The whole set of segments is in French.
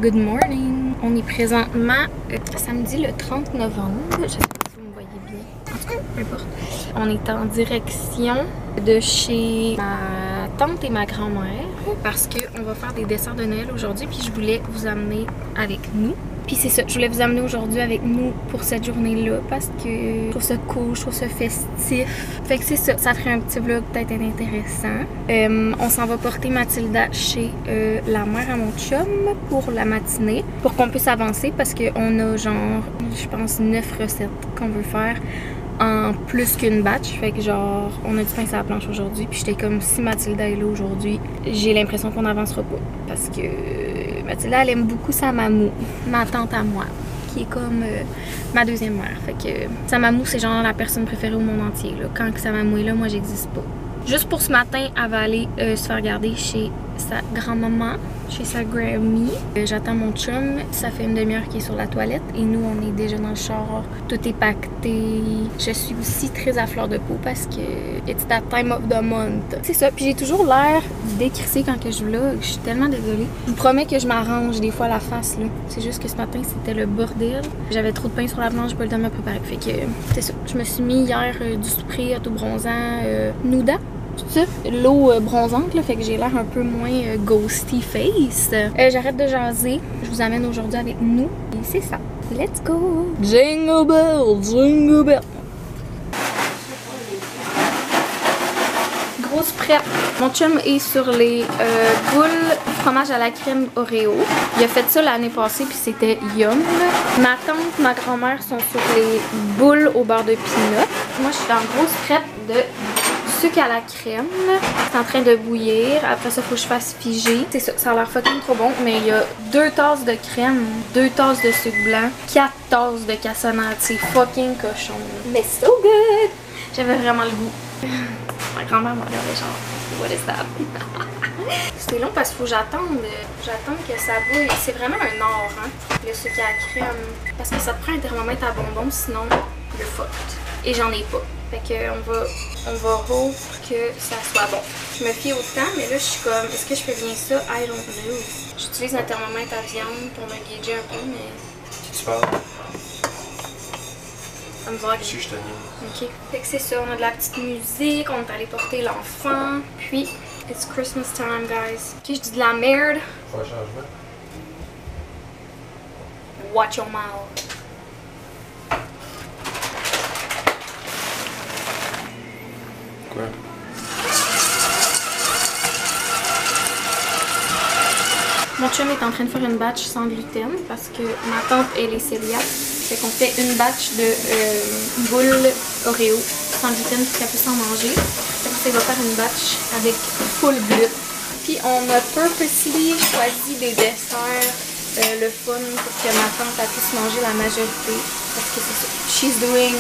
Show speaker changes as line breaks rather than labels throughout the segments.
Good morning! On est présentement samedi le 30 novembre. Je sais pas si vous me voyez bien. En tout cas, peu importe. On est en direction de chez ma tante et ma grand-mère parce qu'on va faire des desserts de Noël aujourd'hui. Puis je voulais vous amener avec nous. Puis c'est ça, je voulais vous amener aujourd'hui avec nous pour cette journée-là parce que je trouve ça cool, je trouve ça festif. Fait que c'est ça, ça ferait un petit vlog peut-être intéressant. On s'en va porter Mathilda chez la mère à mon chum pour la matinée, pour qu'on puisse avancer parce qu'on a genre, je pense, 9 recettes qu'on veut faire en plus qu'une batch. Fait que genre, on a du pain sur la planche aujourd'hui. Puis j'étais comme, si Mathilda est là aujourd'hui, j'ai l'impression qu'on n'avancera pas parce que Mathilda, elle aime beaucoup sa mamou, ma tante à moi, qui est comme ma deuxième mère. Fait que sa mamou, c'est genre la personne préférée au monde entier. Là. Quand sa mamou est là, moi, j'existe pas. Juste pour ce matin, elle va aller se faire garder chez sa grand-maman, chez sa Grammy. J'attends mon chum, ça fait une demi-heure qu'il est sur la toilette et nous, on est déjà dans le char. Tout est pacté. Je suis aussi très à fleur de peau parce que it's that time of the month. C'est ça, puis j'ai toujours l'air décrissée quand que je vlog. Je suis tellement désolée. Je vous promets que je m'arrange des fois la face, là. C'est juste que ce matin, c'était le bordel. J'avais trop de pain sur la planche, j'ai pas le temps de me préparer. Fait que c'est ça. Je me suis mis hier du spray auto-bronzant Nuda. Tout ça, l'eau bronzante, là, fait que j'ai l'air un peu moins ghosty face. J'arrête de jaser. Je vous amène aujourd'hui avec nous. Et c'est ça. Let's go! Jingle bell, jingle bell. Grosse prep. Mon chum est sur les boules fromage à la crème Oreo. Il a fait ça l'année passée puis c'était yum. Ma tante, ma grand-mère sont sur les boules au beurre de pinot. Moi, je suis en grosse prep de sucre à la crème. C'est en train de bouillir. Après ça, il faut que je fasse figer. C'est ça, ça a l'air fucking trop bon. Mais il y a 2 tasses de crème, 2 tasses de sucre blanc, 4 tasses de cassonade. C'est fucking cochon. Mais so good! J'avais vraiment le goût. Ma grand-mère m'a regardé genre, what is that? C'était long parce qu'il faut que j'attende que ça bouille. C'est vraiment un art, hein, le sucre à la crème. Parce que ça te prend un thermomètre à bonbons, sinon, le fucked. Et j'en ai pas. Fait que on va roule pour que ça soit bon. Je me fie au temps, mais là je suis comme, est-ce que je fais bien ça? I don't know. J'utilise un thermomètre à viande pour me gager un peu, mais...
Tu parles?
Ça me va.
Si je te dis.
Ok. Fait que c'est ça, on a de la petite musique, on est allé porter l'enfant. Puis, it's Christmas time, guys. Ok, je dis de la merde.
Faut un changement.
Watch your mouth.
Quoi?
Mon chum est en train de faire une batch sans gluten parce que ma tante, elle est cœliaque. Fait qu'on fait une batch de boules Oreo sans gluten pour qu'elle puisse en manger. Après, il va faire une batch avec full gluten. Puis on a purposely choisi des desserts le fun pour que ma tante puisse manger la majorité. Parce que c'est ça. She's doing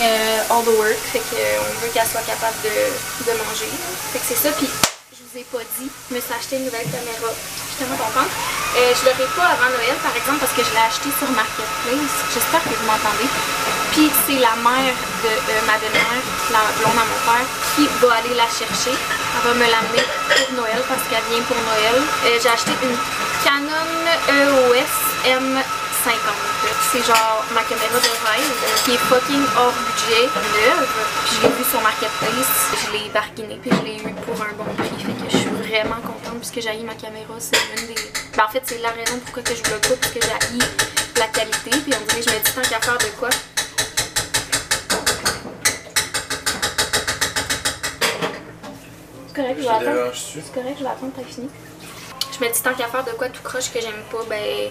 all the work. Fait qu'on veut qu'elle soit capable de manger. Fait que c'est ça. Puis je vous ai pas dit, je me suis acheté une nouvelle caméra. Je suis tellement contente. Je l'aurai pas avant Noël par exemple parce que je l'ai acheté sur Marketplace. J'espère que vous m'entendez. Puis c'est la mère de ma belle-mère, la blonde à mon père, qui va aller la chercher. Elle va me l'amener pour Noël parce qu'elle vient pour Noël. J'ai acheté une Canon EOS M50. C'est genre ma caméra de rêve qui est fucking hors budget, neuve. Puis je l'ai vue sur Marketplace. Je l'ai barguiné puis je l'ai eu pour un bon prix. Fait que je suis vraiment contente puisque j'ai ma caméra. C'est une des... Ben, en fait, c'est la raison pourquoi que je vlog pas, parce que j'ai la qualité. Puis on dirait que je me dis tant qu'à faire de quoi. C'est correct, je vais attendre. C'est correct, je vais attendre que t'aies fini. Je me dis tant qu'à faire de quoi tout croche que j'aime pas, ben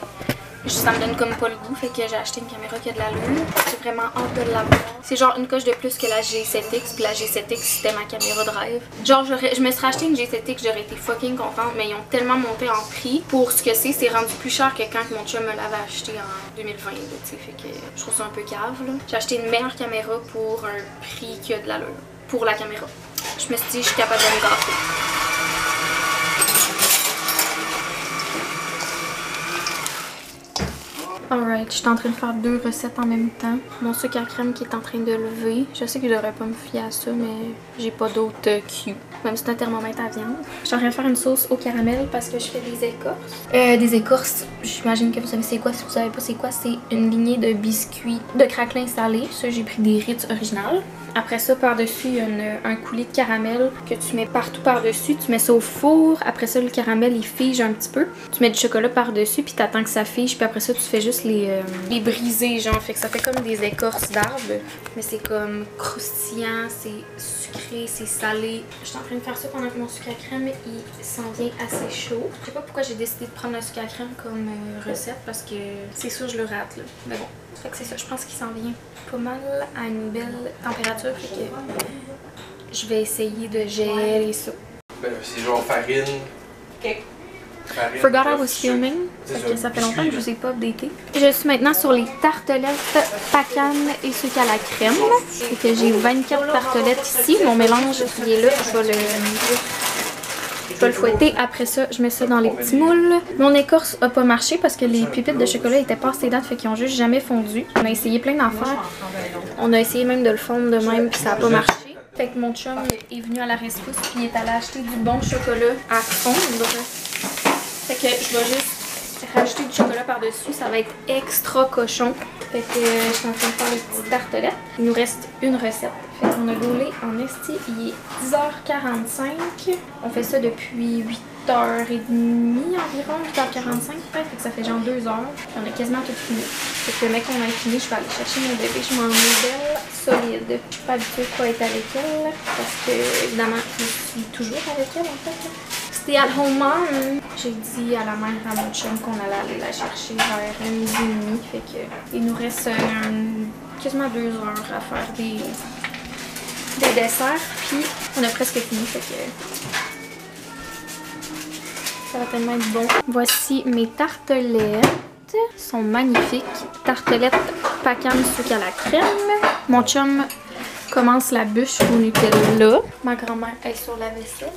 ça me donne comme pas le goût, fait que j'ai acheté une caméra qui a de l'allure. J'ai vraiment hâte de l'avoir. C'est genre une coche de plus que la G7X, puis la G7X c'était ma caméra de rêve. Genre je me serais acheté une G7X, j'aurais été fucking contente, mais ils ont tellement monté en prix. Pour ce que c'est rendu plus cher que quand mon chum me l'avait acheté en 2020, tu sais, fait que je trouve ça un peu cave là. J'ai acheté une meilleure caméra pour un prix qui a de l'allure. Pour la caméra. Je me suis dit, je suis capable de me gâter. Alright, je suis en train de faire 2 recettes en même temps. Mon sucre à crème qui est en train de lever. Je sais que je devrais pas me fier à ça, mais j'ai pas d'autre cue. Même si c'est un thermomètre à viande. Je suis en train de faire une sauce au caramel parce que je fais des écorces. Des écorces, j'imagine que vous savez c'est quoi. Si vous savez pas c'est quoi, c'est une lignée de biscuits de craquelin salé. Ça, j'ai pris des Ritz originales. Après ça, par-dessus, il y a un coulis de caramel que tu mets partout par-dessus. Tu mets ça au four. Après ça, le caramel, il fige un petit peu. Tu mets du chocolat par-dessus, puis t'attends que ça fige. Puis après ça, tu fais juste les briser, genre. Fait que ça fait comme des écorces d'arbres. Mais c'est comme croustillant, c'est sucré, c'est salé. Je suis en train de faire ça pendant que mon sucre à crème, il s'en vient assez chaud. Je sais pas pourquoi j'ai décidé de prendre le sucre à crème comme recette, parce que c'est sûr je le rate, là. Mais bon. Fait que c'est ça, je pense qu'il s'en vient pas mal à une belle température, fait que je vais essayer de gérer ça.
Ben, c'est genre farine.
Ok.
Farine,
Forgot I was filming, fait que ça fait longtemps que je vous ai pas updaté. Je suis maintenant sur les tartelettes pacane et sucre à la crème. Fait que j'ai 24 tartelettes ici, mon mélange qui est là, je vais le fouetter. Après ça, je mets ça dans les petits moules. Mon écorce a pas marché parce que les pépites de chocolat étaient pas assez dates, fait qu'ils ont juste jamais fondu. On a essayé plein d'affaires. On a essayé même de le fondre de même, puis ça a pas marché. Fait que mon chum est venu à la rescousse, puis il est allé acheter du bon chocolat à fondre. Fait que je vais juste rajouter du chocolat par-dessus, ça va être extra cochon. Fait que je suis en train de faire les petites tartelettes. Il nous reste une recette. Fait qu'on a roulé en esti, il est 10h45. On fait ça depuis 8h30 environ, 8h45 peut-être. Fait que ça fait genre 2 heures. Puis on a quasiment tout fini. Fait que mec qu'on a fini, je vais aller chercher mon bébé. Je m'en mets belle, solide. Je suis pas habituée de pas être avec elle. Parce que évidemment, je suis toujours avec elle en fait. C'était at home mom. J'ai dit à la mère à mon chum qu'on allait aller la chercher vers 12h30. Fait que il nous reste quasiment 2 heures à faire des desserts. Puis on a presque fini. Fait que ça va tellement être bon. Voici mes tartelettes. Sont magnifiques. Tartelettes pacane sucre à la crème. Mon chum commence la bûche au Nutella. Ma grand-mère est sur la vaisselle.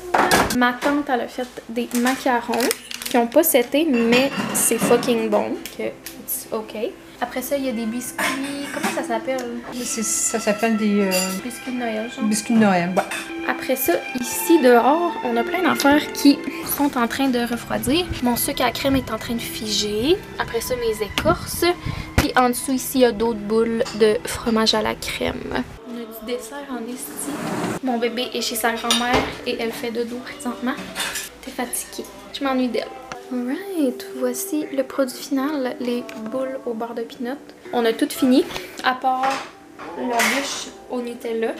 Ma tante, elle a fait des macarons qui ont pas sété, mais c'est fucking bon. Que it's ok. Après ça, il y a des biscuits. Comment ça s'appelle?
Ça s'appelle des
Biscuits de Noël, genre.
biscuits de Noël. Ouais.
Après ça, ici dehors, on a plein d'affaires qui sont en train de refroidir. Mon sucre à crème est en train de figer. Après ça, mes écorces. Puis en dessous, ici, il y a d'autres boules de fromage à la crème. On a du dessert en esti. Mon bébé est chez sa grand-mère et elle fait dodo présentement. T'es fatiguée. Je m'ennuie d'elle. Alright, voici le produit final, les boules au beurre de pinot. On a tout fini, à part la bûche au Nutella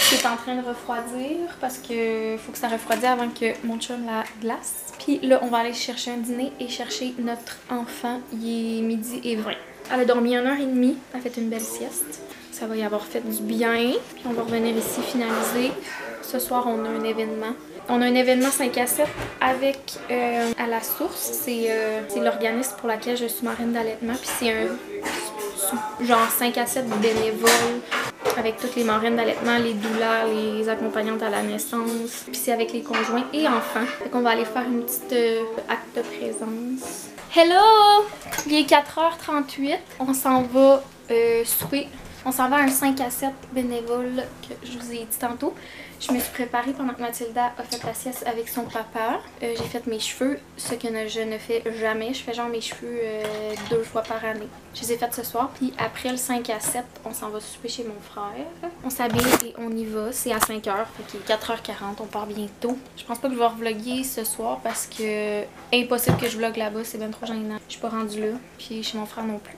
qui est en train de refroidir parce que faut que ça refroidisse avant que mon chum la glace. Puis là, on va aller chercher un dîner et chercher notre enfant. Il est 12h20. Elle a dormi 1h30, elle a fait une belle sieste. Ça va y avoir fait du bien. Puis on va revenir ici finaliser. Ce soir, on a un événement. On a un événement 5 à 7 avec à la source. C'est l'organisme pour laquelle je suis marraine d'allaitement. Puis c'est un genre 5 à 7 bénévoles avec toutes les marraines d'allaitement, les doulas, les accompagnantes à la naissance. Puis c'est avec les conjoints et enfants. Fait qu'on va aller faire une petite acte de présence. Hello! Il est 4h38. On s'en va souper. On s'en va à un 5 à 7 bénévole que je vous ai dit tantôt. Je me suis préparée pendant que Mathilda a fait la sieste avec son papa. J'ai fait mes cheveux, ce que je ne fais jamais. Je fais genre mes cheveux 2 fois par année. Je les ai faits ce soir. Puis après le 5 à 7, on s'en va souper chez mon frère. On s'habille et on y va. C'est à 5h, fait qu'il est 4h40. On part bientôt. Je pense pas que je vais revlogger ce soir parce que impossible que je vlogue là-bas. C'est bien trop gênant. Je suis pas rendue là. Puis chez mon frère non plus.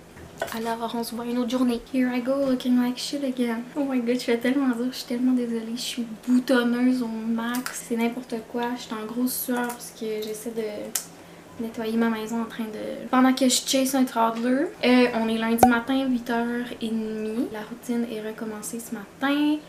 Alors, on se voit une autre journée. Here I go looking like shit again. Oh my god, je fais tellement dur, je suis tellement désolée. Je suis boutonneuse au max, c'est n'importe quoi. Je suis en grosse sueur parce que j'essaie de nettoyer ma maison en train de... Pendant que je chase un toddler. On est lundi matin, 8h30. La routine est recommencée ce matin.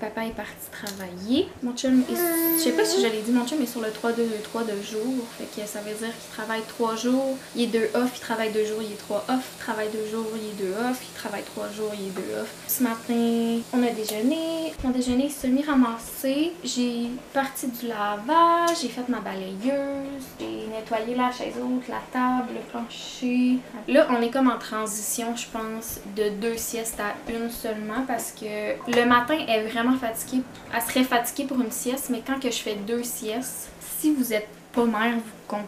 Papa est parti travailler. Mon chum est... Je sais pas si je l'ai dit, mon chum est sur le 3-2-2-3 de jour. Fait que ça veut dire qu'il travaille 3 jours. Il est 2 off, il travaille 2 jours, il est 3 off. Il travaille 2 jours, il est 2 off. Il travaille 3 jours, il est 2 off. Ce matin, on a déjeuné. Mon déjeuner est semi-ramassé. J'ai parti du lavage, j'ai fait ma balayeuse, j'ai nettoyé la la chaise haute, la table, le plancher. Là, on est comme en transition, je pense, de 2 siestes à une seulement parce que le matin, elle est vraiment fatiguée. Elle serait fatiguée pour une sieste, mais quand que je fais 2 siestes, si vous êtes pas mère, vous comptez.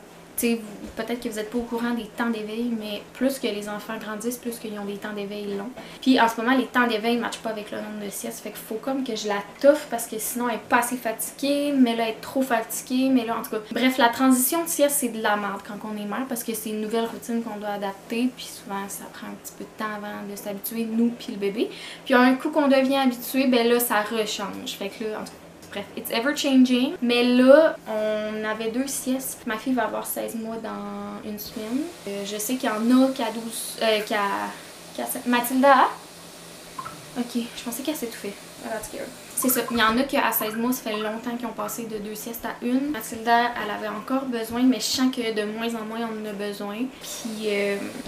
Peut-être que vous n'êtes pas au courant des temps d'éveil, mais plus que les enfants grandissent, plus qu'ils ont des temps d'éveil longs. Puis en ce moment, les temps d'éveil ne matchent pas avec le nombre de siestes, fait qu'il faut comme que je la toffe parce que sinon elle est pas assez fatiguée, mais là elle est trop fatiguée, mais là en tout cas. Bref, la transition de sieste, c'est de la merde quand on est mère parce que c'est une nouvelle routine qu'on doit adapter, puis souvent ça prend un petit peu de temps avant de s'habituer, nous puis le bébé. Puis un coup qu'on devient habitué, ben là ça rechange. Fait que là, en tout cas. Bref, it's ever changing. Mais là, on avait 2 siestes. Ma fille va avoir 16 mois dans une semaine. Je sais qu'il y en a qui a 12... Mathilda? Ok, je pensais qu'elle s'étouffait. C'est ça. Il y en a qui à 16 mois, ça fait longtemps qu'ils ont passé de 2 siestes à une. Mathilda, elle avait encore besoin, mais je sens que de moins en moins on en a besoin. Puis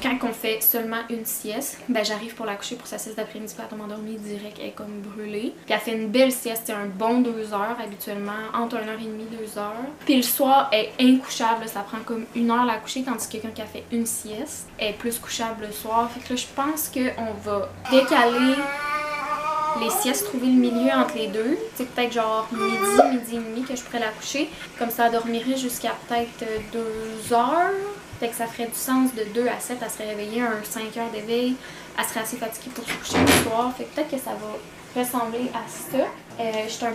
quand on fait seulement une sieste, ben j'arrive pour la coucher pour sa sieste d'après-midi, puis elle tombe endormie direct, elle est comme brûlée. Puis elle fait une belle sieste, c'est un bon 2 heures habituellement, entre 1h30 2 heures. Puis le soir, elle est incouchable, ça prend comme 1 heure la coucher, tandis que quelqu'un qui a fait une sieste est plus couchable le soir. Fait que là, je pense qu'on va décaler les siestes, trouver le milieu entre les deux. C'est peut-être genre midi et demi que je pourrais la coucher. Comme ça, elle dormirait jusqu'à peut-être 2 heures. Fait que ça ferait du sens de 2 à 7. Elle serait réveillée un 5 heures d'éveil. Elle serait assez fatiguée pour se coucher le soir. Fait que peut-être que ça va ressembler à ça. J'étais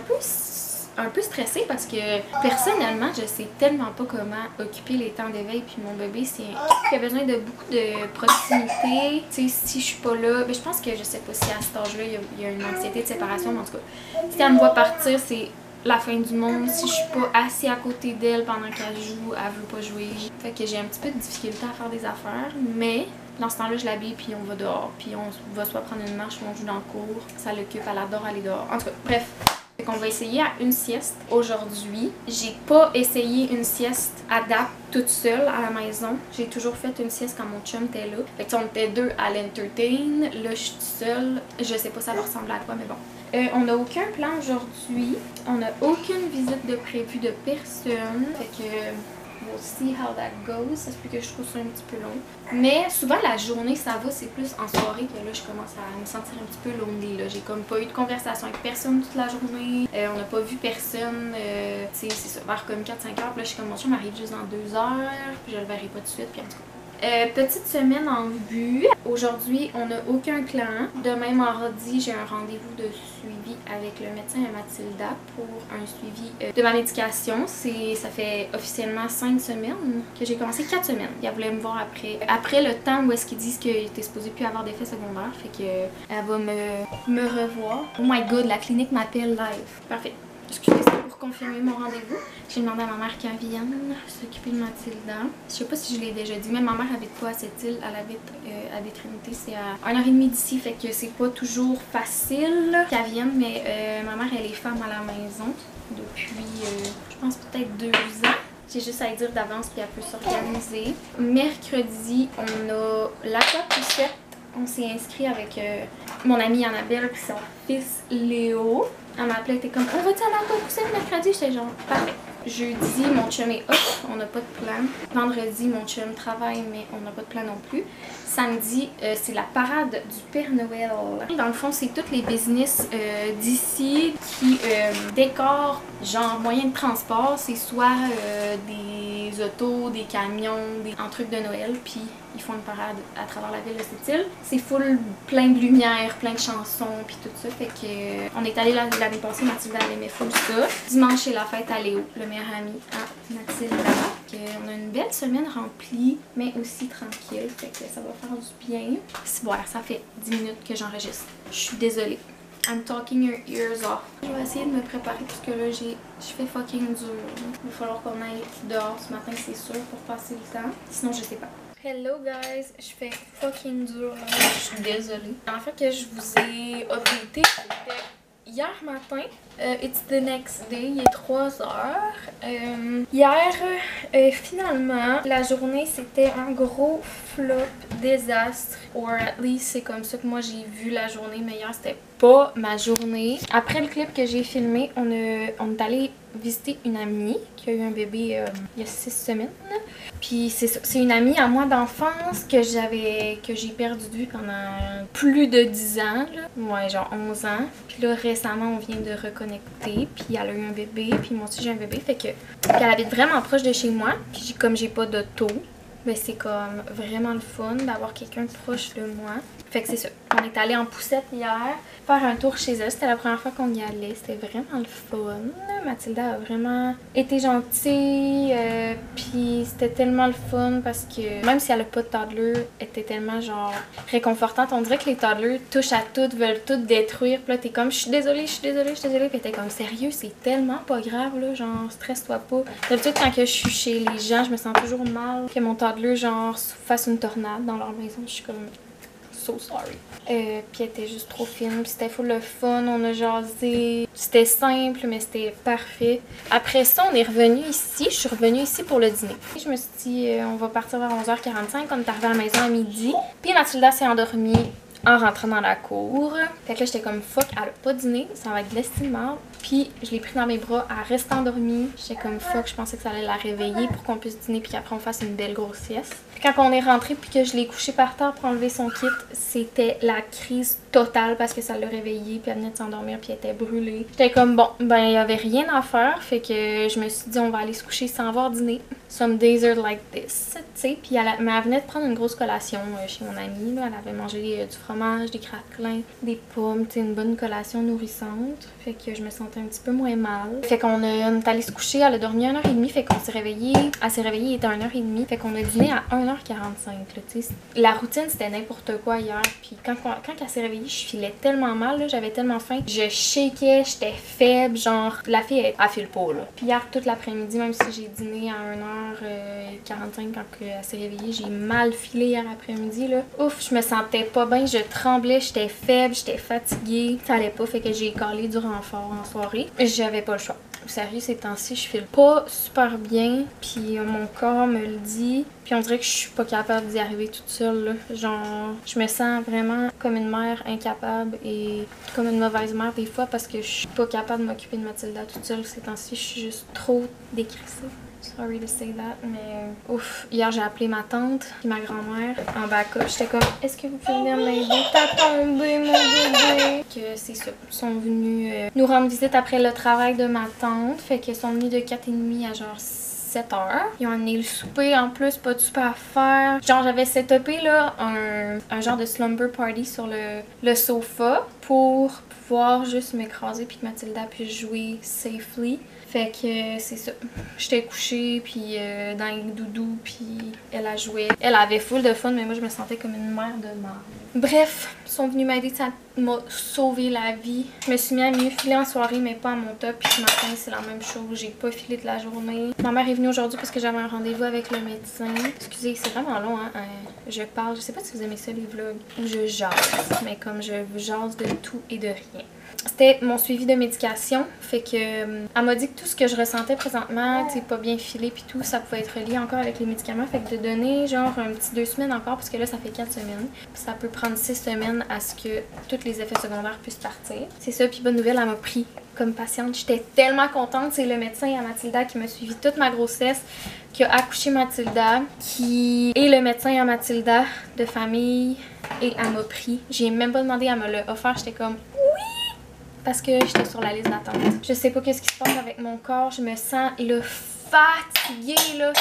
un peu stressée parce que personnellement, je sais tellement pas comment occuper les temps d'éveil. Puis mon bébé, c'est qui a besoin de beaucoup de proximité. Tu sais, si je suis pas là, ben je pense que je sais pas si à cet âge-là, il y a une anxiété de séparation. Mais en tout cas, si elle me voit partir, c'est la fin du monde. Si je suis pas assis à côté d'elle pendant qu'elle joue, elle veut pas jouer. Fait que j'ai un petit peu de difficulté à faire des affaires. Mais dans ce temps-là, je l'habille puis on va dehors. Puis on va soit prendre une marche ou on joue dans le cours. Ça l'occupe, elle adore aller dehors. En tout cas, bref. Fait qu'on va essayer à une sieste aujourd'hui. J'ai pas essayé une sieste à date toute seule à la maison. J'ai toujours fait une sieste quand mon chum était là. Fait que on était 2 à l'entertain. Là, je suis toute seule. Je sais pas ça va ressembler à quoi, mais bon. On n'a aucun plan aujourd'hui. On n'a aucune visite de prévue de personne. Fait que we'll see how that goes. Ça se peut que je trouve ça un petit peu long. Mais souvent la journée ça va, c'est plus en soirée que là je commence à me sentir un petit peu lonely. Là. J'ai comme pas eu de conversation avec personne toute la journée. On n'a pas vu personne. C'est ça, vers comme 4-5 heures. Puis là je suis comme mon chum m'arrive juste dans 2 heures. Puis je le verrai pas tout de suite. Puis en tout cas. Petite semaine en vue. Aujourd'hui, on n'a aucun plan. Demain, mardi, j'ai un rendez-vous de suivi avec le médecin et Mathilda pour un suivi de ma médication. Ça fait officiellement 5 semaines que j'ai commencé 4 semaines. Elle voulait me voir après le temps où est-ce qu'ils disent qu'il était supposé plus avoir d'effets secondaires. Fait que elle va me revoir. Oh my god, la clinique m'appelle live. Parfait. Excusez, c'était pour confirmer mon rendez-vous. J'ai demandé à ma mère qu'elle vienne s'occuper de Mathilda. Je sais pas si je l'ai déjà dit, mais ma mère habite pas à cette île, elle habite à des Trinités, c'est à 1h30 d'ici, fait que c'est pas toujours facile qu'elle vienne, mais ma mère elle est femme à la maison depuis, je pense peut-être 2 ans. J'ai juste à lui dire d'avance puis elle peut s'organiser. Mercredi, on a l'aquapoussette. On s'est inscrit avec mon amie Annabelle puis son fils Léo. Elle m'a appelé, elle était comme on va-tu à l'aquapoussette mercredi? J'étais genre parfait. Jeudi, mon chum est off, on n'a pas de plan. Vendredi, mon chum travaille, mais on n'a pas de plan non plus. Samedi, c'est la parade du Père Noël. Dans le fond, c'est tous les business d'ici qui décorent genre moyens de transport. C'est soit des autos, des camions, en trucs de Noël, puis ils font une parade à travers la ville de cette île. C'est full plein de lumière, plein de chansons, puis tout ça. Fait que on est allé l'année passée, Mathilda elle aimait full ça. Dimanche, c'est la fête à Léo, le meilleur ami à Mathilda. On a une belle semaine remplie, mais aussi tranquille. Fait que ça va faire du bien. C'est bon, ça fait 10 minutes que j'enregistre. Je suis désolée. I'm talking your ears off. Je vais essayer de me préparer parce que là, je fais fucking dur. Il va falloir qu'on aille dehors ce matin, c'est sûr, pour passer le temps. Sinon, je sais pas. Hello guys, je fais fucking dur. Je suis désolée. En fait, que je vous ai updaté, c'était hier matin. It's the next day, il est 3 heures. Hier, finalement, la journée c'était un gros flop, désastre. Or at least c'est comme ça que moi j'ai vu la journée, mais hier c'était pas ma journée. Après le clip que j'ai filmé, on est allé visiter une amie qui a eu un bébé il y a 6 semaines. Puis c'est ça, c'est une amie à moi d'enfance que j'ai perdu de vue pendant plus de 10 ans, là. Ouais, genre 11 ans. Puis là, récemment, on vient de reconnecter. Puis elle a eu un bébé, puis moi aussi j'ai un bébé. Fait que puis elle habite vraiment proche de chez moi. Puis comme j'ai pas d'auto, ben c'est comme vraiment le fun d'avoir quelqu'un proche de moi. Fait que c'est ça. On est allé en poussette hier faire un tour chez elle. C'était la première fois qu'on y allait. C'était vraiment le fun. Mathilda a vraiment été gentille. Puis c'était tellement le fun parce que même si elle a pas de toddler, elle était tellement genre réconfortante. On dirait que les toddlers touchent à tout, veulent tout détruire. Puis là t'es comme je suis désolée, je suis désolée, je suis désolée. Puis t'es comme sérieux, c'est tellement pas grave là. Genre stresse-toi pas. D'habitude quand que je suis chez les gens, je me sens toujours mal que mon toddler genre fasse une tornade dans leur maison. Je suis comme so sorry. Puis elle était juste trop fine, puis c'était full le fun, on a jasé. C'était simple, mais c'était parfait. Après ça, on est revenu ici. Je suis revenue ici pour le dîner. Je me suis dit, on va partir vers 11h45. On est arrivé à la maison à midi. Puis Mathilda s'est endormie en rentrant dans la cour. Fait que là, j'étais comme fuck, elle a pas dîné, ça va être de l'estimable. Puis je l'ai pris dans mes bras, elle reste endormie. J'étais comme fuck, je pensais que ça allait la réveiller pour qu'on puisse dîner puis qu'après on fasse une belle grosse sieste. Puis quand on est rentré puis que je l'ai couché par terre pour enlever son kit, c'était la crise totale parce que ça l'a réveillée puis elle venait de s'endormir puis elle était brûlée. J'étais comme bon, ben il y avait rien à faire, fait que je me suis dit on va aller se coucher sans avoir dîné. Some days are like this, tu sais. Puis mais elle venait de prendre une grosse collation chez mon amie, là. Elle avait mangé du fromage, des craquelins, des pommes, tu sais, une bonne collation nourrissante. Fait que je me sentais un petit peu moins mal. Fait qu'on est allé se coucher, elle a dormi 1h30, fait qu'on s'est réveillé. Elle s'est réveillée, il était 1h30, fait qu'on a dîné à 1h45, tu sais. La routine, c'était n'importe quoi hier. Puis quand elle s'est réveillée, je filais tellement mal, là, j'avais tellement faim. Je shakeais, j'étais faible, genre, la fille, elle file pas, là. Puis hier, toute l'après-midi, même si j'ai dîné à 1h45 quand elle s'est réveillée, j'ai mal filé hier après-midi, là. Ouf, je me sentais pas bien, je tremblais, j'étais faible, j'étais fatiguée. Ça allait pas, fait que j'ai écalé du renfort en soirée. J'avais pas le choix. Sérieux, ces temps-ci, je file pas super bien, puis mon corps me le dit, puis on dirait que je suis pas capable d'y arriver toute seule, là. Genre, je me sens vraiment comme une mère incapable et comme une mauvaise mère des fois parce que je suis pas capable de m'occuper de Mathilda toute seule. Ces temps-ci, je suis juste trop décrissée. Sorry to say that, mais ouf, hier j'ai appelé ma tante et ma grand-mère en backup. J'étais comme, est-ce que vous pouvez venir m'aider? T'as tombé mon bébé! Que c'est ça, ils sont venus nous rendre visite après le travail de ma tante. Fait qu'ils sont venus de 4h30 à genre 7h. Ils ont amené le souper en plus, pas de souper à faire. Genre j'avais setupé là un genre de slumber party sur le sofa pour pouvoir juste m'écraser puis que Mathilda puisse jouer safely. Fait que c'est ça. J'étais couchée puis dans les doudous puis elle a joué. Elle avait full de fun mais moi je me sentais comme une mère de merde. Bref, ils sont venus m'aider, ça m'a sauvé la vie. Je me suis mis à mieux filer en soirée mais pas à mon top. Puis ce matin c'est la même chose, j'ai pas filé de la journée. Ma mère est venue aujourd'hui parce que j'avais un rendez-vous avec le médecin. Excusez, c'est vraiment long hein. Je parle, je sais pas si vous aimez ça les vlogs où je jase, mais comme je jase de tout et de rien. C'était mon suivi de médication, fait que elle m'a dit que tout ce que je ressentais présentement, tu sais, pas bien filé puis tout, ça pouvait être lié encore avec les médicaments, fait que de donner genre un petit 2 semaines encore, parce que là ça fait 4 semaines, puis ça peut prendre 6 semaines à ce que tous les effets secondaires puissent partir. C'est ça, puis bonne nouvelle, elle m'a pris comme patiente, j'étais tellement contente, c'est le médecin à Mathilda qui m'a suivi toute ma grossesse, qui a accouché Mathilda, qui est le médecin à Mathilda de famille, et elle m'a pris. J'ai même pas demandé, elle me l'a offert, j'étais comme parce que j'étais sur la liste d'attente. Je sais pas qu'est-ce qui se passe avec mon corps. Je me sens fatiguée, là.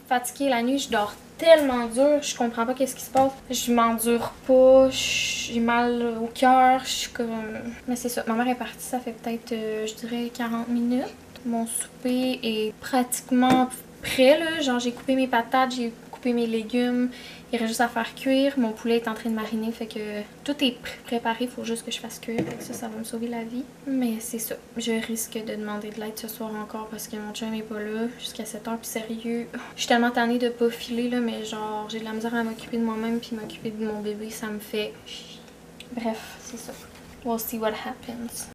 Fatiguée. La nuit, je dors tellement dur. Je comprends pas qu'est-ce qui se passe. Je m'endure pas. J'ai mal au cœur. Je suis comme... Mais c'est ça. Ma mère est partie. Ça fait peut-être, je dirais, 40 minutes. Mon souper est pratiquement prêt, là. Genre, j'ai coupé mes patates, j'ai coupé mes légumes. Il reste juste à faire cuire. Mon poulet est en train de mariner, fait que tout est préparé. Il faut juste que je fasse cuire. Fait que ça va me sauver la vie. Mais c'est ça. Je risque de demander de l'aide ce soir encore parce que mon chum est pas là jusqu'à 7h. Puis sérieux, je suis tellement tannée de pas filer, là, mais genre, j'ai de la misère à m'occuper de moi-même puis m'occuper de mon bébé. Ça me fait... Bref, c'est ça. We'll see what happens.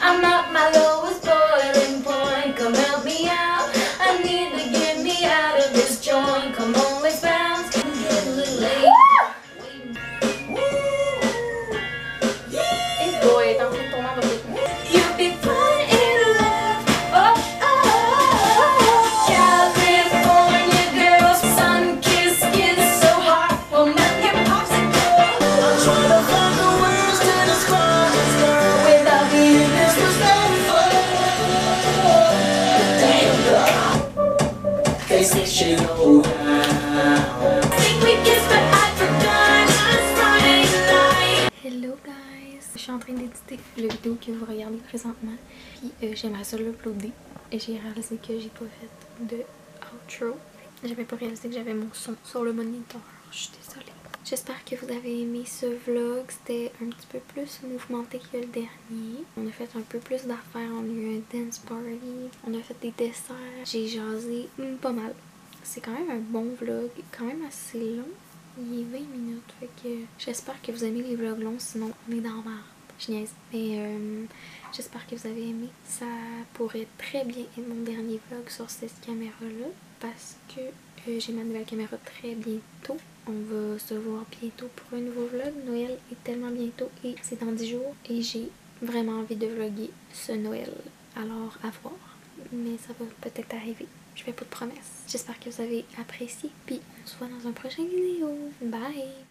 I'm at my lowest. la vidéo que vous regardez présentement. Puis j'aimerais ça l'uploader. Et j'ai réalisé que j'ai pas fait de outro. J'avais pas réalisé que j'avais mon son sur le moniteur. Je suis désolée. J'espère que vous avez aimé ce vlog. C'était un petit peu plus mouvementé que le dernier. On a fait un peu plus d'affaires. On a eu un dance party. On a fait des desserts. J'ai jasé pas mal. C'est quand même un bon vlog. Quand même assez long. Il est 20 minutes. Fait que j'espère que vous aimez les vlogs longs. Sinon, on est dans la merde. Je niaise. Mais j'espère que vous avez aimé. Ça pourrait très bien être mon dernier vlog sur cette caméra-là. Parce que j'ai ma nouvelle caméra très bientôt. On va se voir bientôt pour un nouveau vlog. Noël est tellement bientôt et c'est dans 10 jours. Et j'ai vraiment envie de vlogger ce Noël. Alors à voir. Mais ça va peut-être arriver. Je fais pas de promesses. J'espère que vous avez apprécié. Puis on se voit dans un prochain vidéo. Bye!